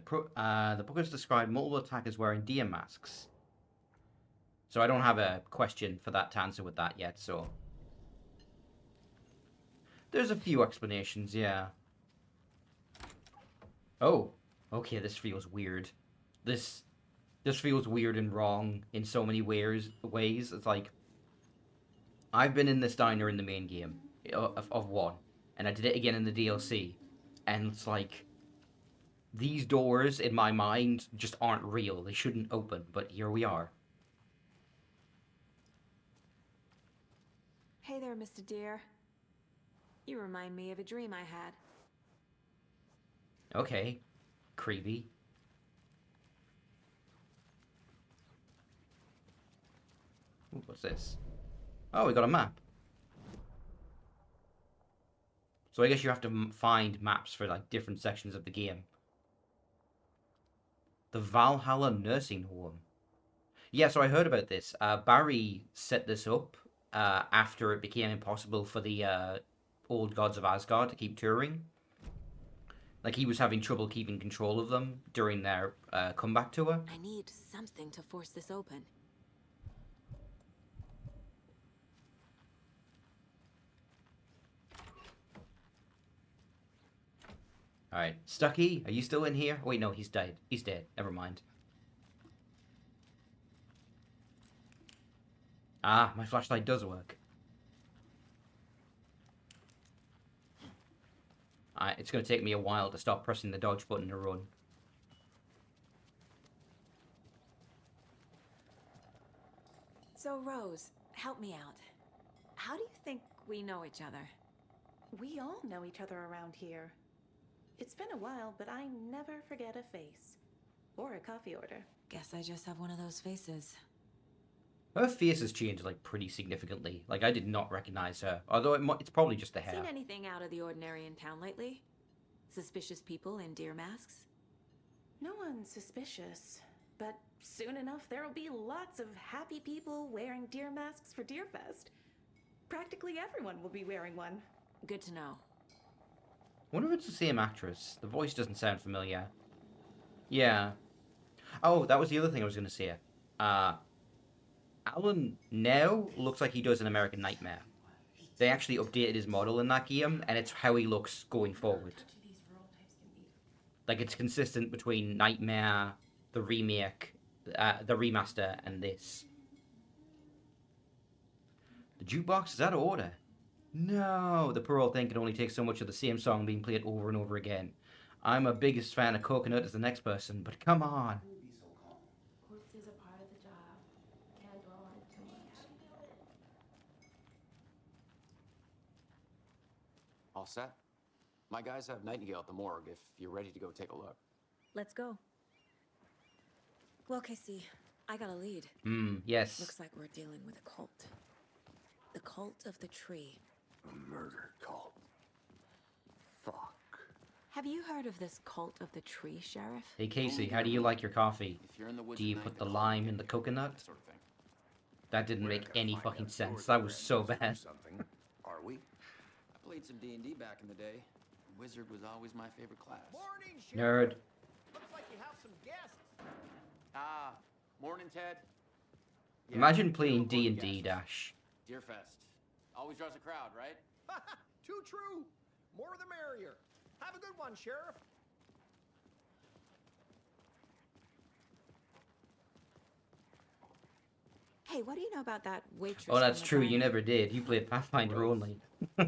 book has described multiple attackers wearing deer masks. So I don't have a question for that to answer with that yet, so... There's a few explanations, yeah. Oh, okay, this feels weird. This feels weird and wrong in so many ways. It's like, I've been in this diner in the main game of 1, and I did it again in the DLC, and it's like, these doors in my mind just aren't real. They shouldn't open, but here we are. Hey there, Mr. Deer. You remind me of a dream I had. Okay, creepy. Ooh, what's this? Oh, we got a map. So I guess you have to find maps for like different sections of the game. The Valhalla Nursing Home. Yeah, so I heard about this. Barry set this up after it became impossible for the old gods of Asgard to keep touring. Like, he was having trouble keeping control of them during their comeback tour. I need something to force this open. Alright, Stucky, are you still in here? Wait, no, he's dead. He's dead. Never mind. Ah, my flashlight does work. It's going to take me a while to stop pressing the dodge button to run. So, Rose, help me out. How do you think we know each other? We all know each other around here. It's been a while, but I never forget a face. Or a coffee order. Guess I just have one of those faces. Her face has changed, like, pretty significantly. Like, I did not recognize her. Although it's probably just the hair. Seen anything out of the ordinary in town lately? Suspicious people in deer masks? No one's suspicious. But soon enough, there'll be lots of happy people wearing deer masks for Deerfest. Practically everyone will be wearing one. Good to know. Wonder if it's the same actress. The voice doesn't sound familiar. Yeah. Oh, that was the other thing I was going to say. Alan now looks like he does in American Nightmare. They actually updated his model in that game, and it's how he looks going forward. Like, it's consistent between Nightmare, the remake, the remaster, and this. The jukebox is out of order. No, the poor old thing can only take so much of the same song being played over and over again. I'm a biggest fan of Coconut as the next person, but come on. Corpse is a part of the job. Can't dwell on it too much. All set? My guys have Nightingale at the morgue if you're ready to go take a look. Let's go. Well, Casey, I got a lead. Yes. Looks like we're dealing with a cult. The Cult of the Tree. A murder cult. Fuck. Have you heard of this Cult of the Tree, Sheriff? Hey Casey, how do you like your coffee? If you're in the woods Do you at put night, the then lime in the coconut? sort of thing. That didn't make any fucking sense. That was so bad. Something, are we? I played some D&D back in the day. Wizard was always my favorite class. Morning, Nerd. Looks like you have some guests. Ah, morning, Ted. Yeah, Imagine you're playing recording D&D guests. Dash. Deerfest. Always draws a crowd, right? Too true. More the merrier. Have a good one, Sheriff. Hey, what do you know about that waitress? Oh, that's from the true. You diner? never did. You played Pathfinder only. Yeah,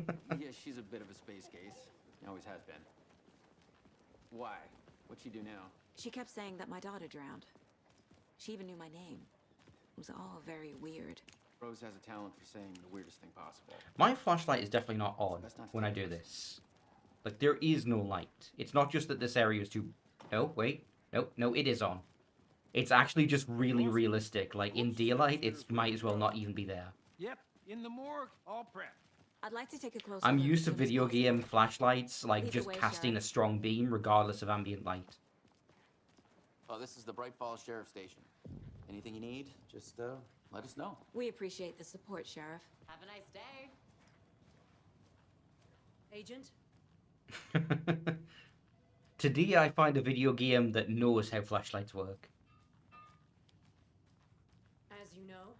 she's a bit of a space case. Always has been. Why? What'd she do now? She kept saying that my daughter drowned. She even knew my name. It was all very weird. Rose has a talent for saying the weirdest thing possible. My flashlight is definitely not on when I do this. Like, there is no light. It's not just that this area is too... No, wait. No, it is on. It's actually just really realistic. Like, in daylight, it might as well not even be there. Yep, in the morgue, all prepped. I'd like to take a closer I'm look used to as soon as video possible. game flashlights, like, Lead the just way, casting Sheriff. a strong beam regardless of ambient light. Oh, this is the Bright Falls Sheriff Station. Anything you need, just let us know. We appreciate the support, Sheriff. Have a nice day. Agent? Today I find a video game that knows how flashlights work. As you know,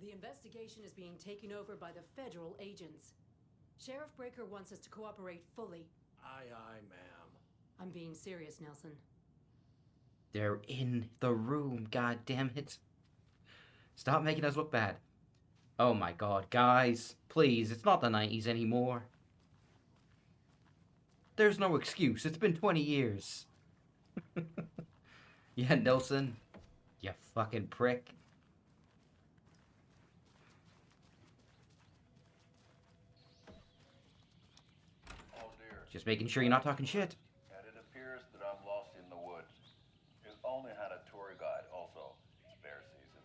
the investigation is being taken over by the federal agents. Sheriff Breaker wants us to cooperate fully. Aye, ma'am. I'm being serious, Nelson. They're in the room, god damn it. Stop making us look bad. Oh my god, guys, please, it's not the 90s anymore. There's no excuse, it's been 20 years. Yeah, Nelson, you fucking prick. Oh dear. Just making sure you're not talking shit. And it appears that I'm lost in the woods. He's only had a tour guide also. Bear season.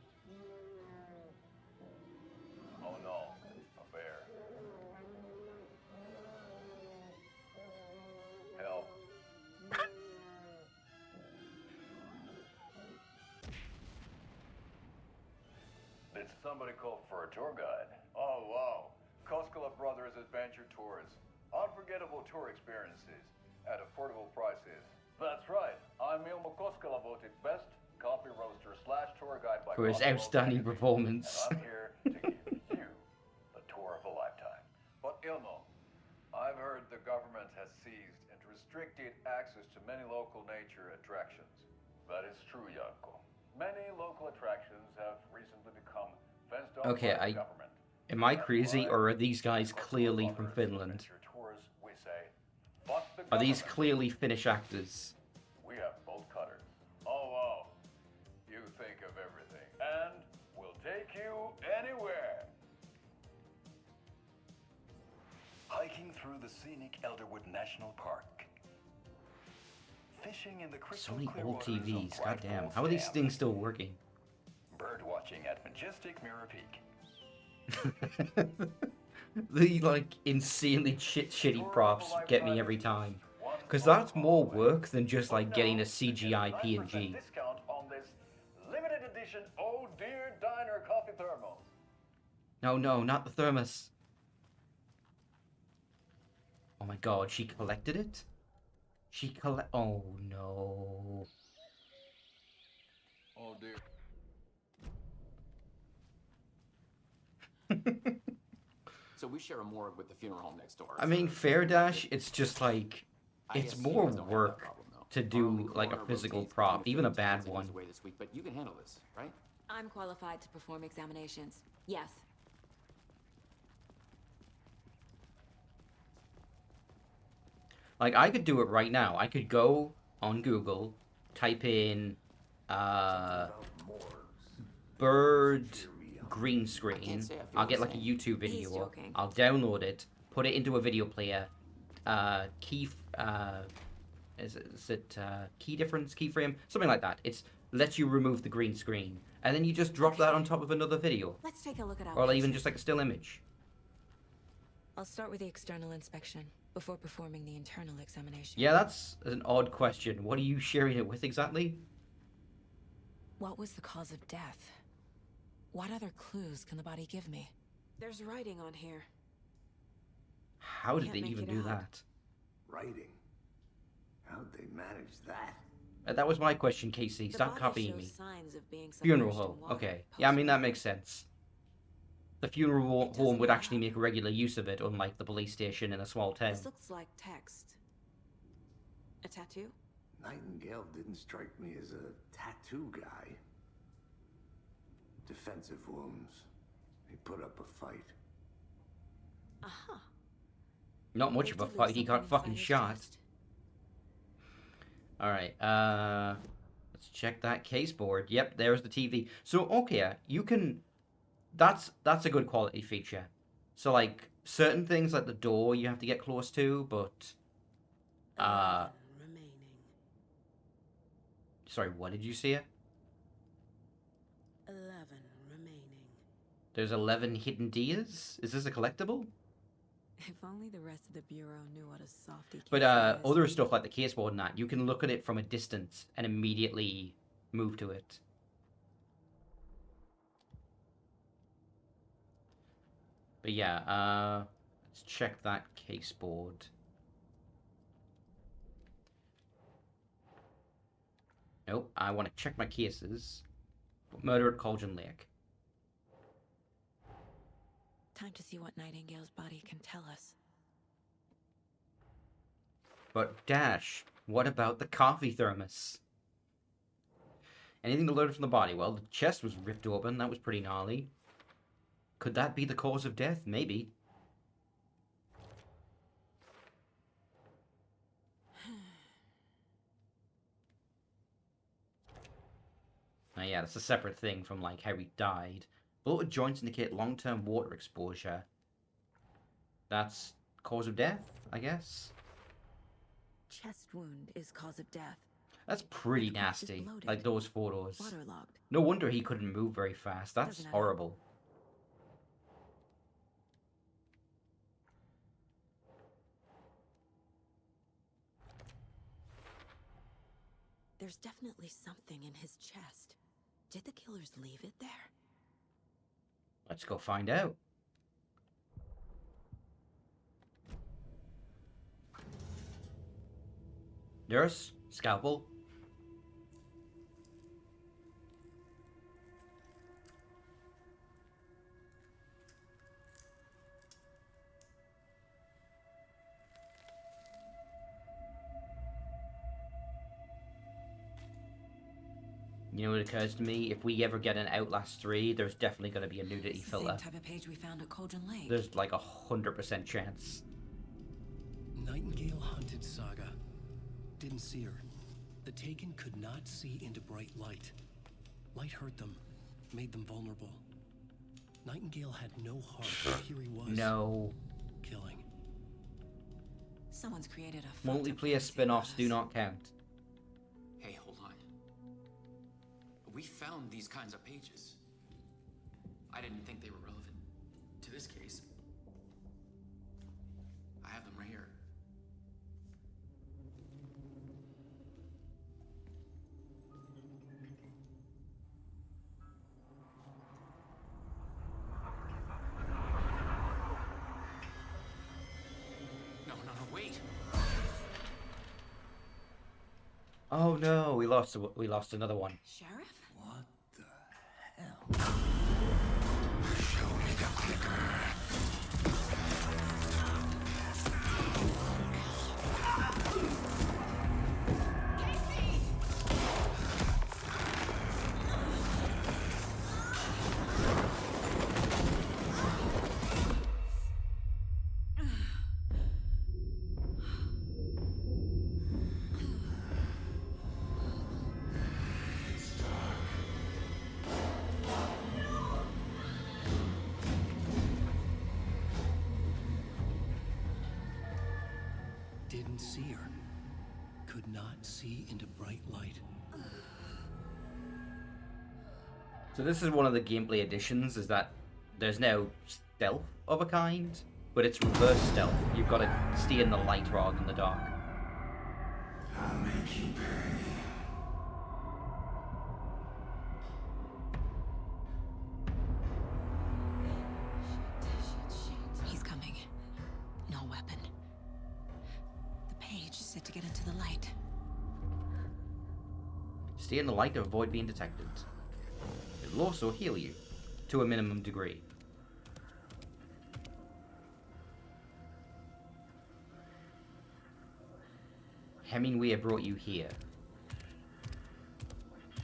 Oh no, a bear. Help. Did somebody call for a tour guide? Oh wow. Koskela Brothers Adventure Tours. Unforgettable tour experiences at affordable prices. That's right. I'm Ilmo Koskela, voted best coffee roaster / tour guide by For his Koskela outstanding Magazine. performance. And I'm here to give you the tour of a lifetime. But Ilmo, I've heard the government has seized and restricted access to many local nature attractions. That is true, Janko. Many local attractions have recently become fenced off Okay, by the government. am I crazy, or are these guys clearly from Finland? Tours, we say, fuck the Are these government. clearly Finnish actors? We have bolt cutters. Oh wow. You think of everything. And we'll take you anywhere. Hiking through the scenic Elderwood National Park. Fishing in the So crystal many clear old waters of TVs, Bright goddamn. Falls How are these Dam. things still working? Bird watching at majestic Mirror Peak. The like insanely shitty props get me every time, because that's more work than just like getting a CGI PNG. Discount on this limited edition Oh Dear Diner coffee thermos. No, not the thermos. Oh my god, she collected it? Oh no. Oh dear. So we share a morgue with the funeral home next door. I mean, Fair Dash, it's just like, I it's guess more humans don't have that work problem, though. to Our do only like a coroner physical rotates prop, between even a films bad and one. away this week, but you can handle this, right? I'm qualified to perform examinations. Yes. Like, I could do it right now. I could go on Google, type in, bird green screen. I'll get like a YouTube video. joking. I'll download it, put it into a video player, key difference, keyframe, something like that. It's lets you remove the green screen, and then you just drop that on top of another video, Let's take a look at our or even patient. just like a still image. I'll start with the external inspection before performing the internal examination. Yeah, that's an odd question. What are you sharing it with exactly? What was the cause of death? What other clues can the body give me? There's writing on here. How did Can't they make even it do out. that? Writing? How'd they manage that? That was my question, Casey. The Stop body copying shows me. signs of being Funeral submerged in home. water Okay. Yeah, I mean, that makes sense. The funeral home would actually make regular use of it, unlike the police station in a small town. This looks like text. A tattoo? Nightingale didn't strike me as a tattoo guy. Defensive wounds. He put up a fight. Aha. Not much They of a did leave fight, he got something fucking inside his shot. chest. Alright, let's check that case board. Yep, there's the TV. So, okay, you can... That's a good quality feature. So, like, certain things like the door you have to get close to, but... Sorry, what did you see it? 11 remaining. There's 11 hidden Dias? Is this a collectible? If only the rest of the bureau knew what a softie. But Casey is. other stuff like the case board and that, you can look at it from a distance and immediately move to it. But yeah, let's check that case board. Nope, I want to check my cases. Murder at Cauldron Lake. Time to see what Nightingale's body can tell us. But Dash, what about the coffee thermos? Anything to learn from the body? Well, the chest was ripped open. That was pretty gnarly. Could that be the cause of death? Maybe. Now, yeah, that's a separate thing from, like, how he died. Bloated joints indicate long-term water exposure. That's cause of death, I guess? Chest wound is cause of death. That's pretty The corpse is nasty, bloated, like those photos. waterlogged. No wonder he couldn't move very fast. That's Doesn't add up. horrible. There's definitely something in his chest. Did the killers leave it there? Let's go find out. Nurse, scalpel. You know, it occurs to me, if we ever get an Outlast 3, there's definitely going to be a nudity It's the filler. same type of page we found at Cauldron Lake. There's like 100% chance. Nightingale hunted Saga. Didn't see her. The Taken could not see into bright light. Light hurt them, made them vulnerable. Nightingale had no heart, but here he was. No. Killing. Someone's created a fucked up Multiplayer fantasy spin-offs about do us. not count. Hey, hold on. We found these kinds of pages. I didn't think they were relevant to this case. I have them right here. No, wait. Oh no, we lost another one. Sheriff? What the hell? Show me the clicker. Didn't see her. Could not see into bright light. So this is one of the gameplay additions, is that there's now stealth of a kind, but it's reverse stealth. You've got to stay in the light rather than the dark. I'll make you pay. He's coming. No weapon. The page said to get into the light. Stay in the light to avoid being detected. It will also heal you, to a minimum degree. Hemingway brought you here.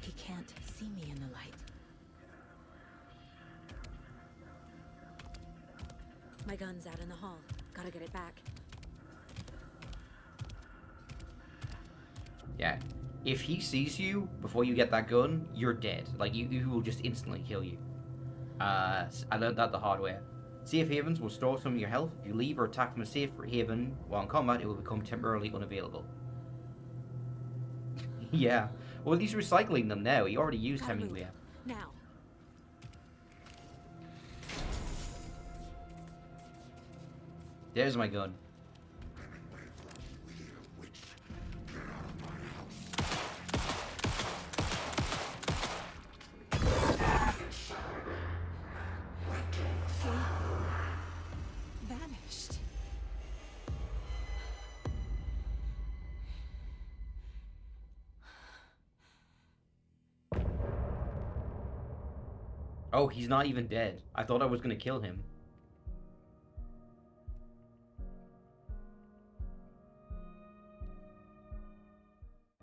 He can't see me in the light. My gun's out in the hall. Gotta get it back. Yeah. If he sees you before you get that gun, you're dead. Like, you will just instantly kill you. I learned that the hard way. Safe havens will store some of your health. If you leave or attack from a safe haven while in combat, it will become temporarily unavailable. Yeah. Well, he's recycling them now. He already used Gotta move. Hemingway. Now. There's my gun. Vanished. Oh, he's not even dead. I thought I was gonna kill him.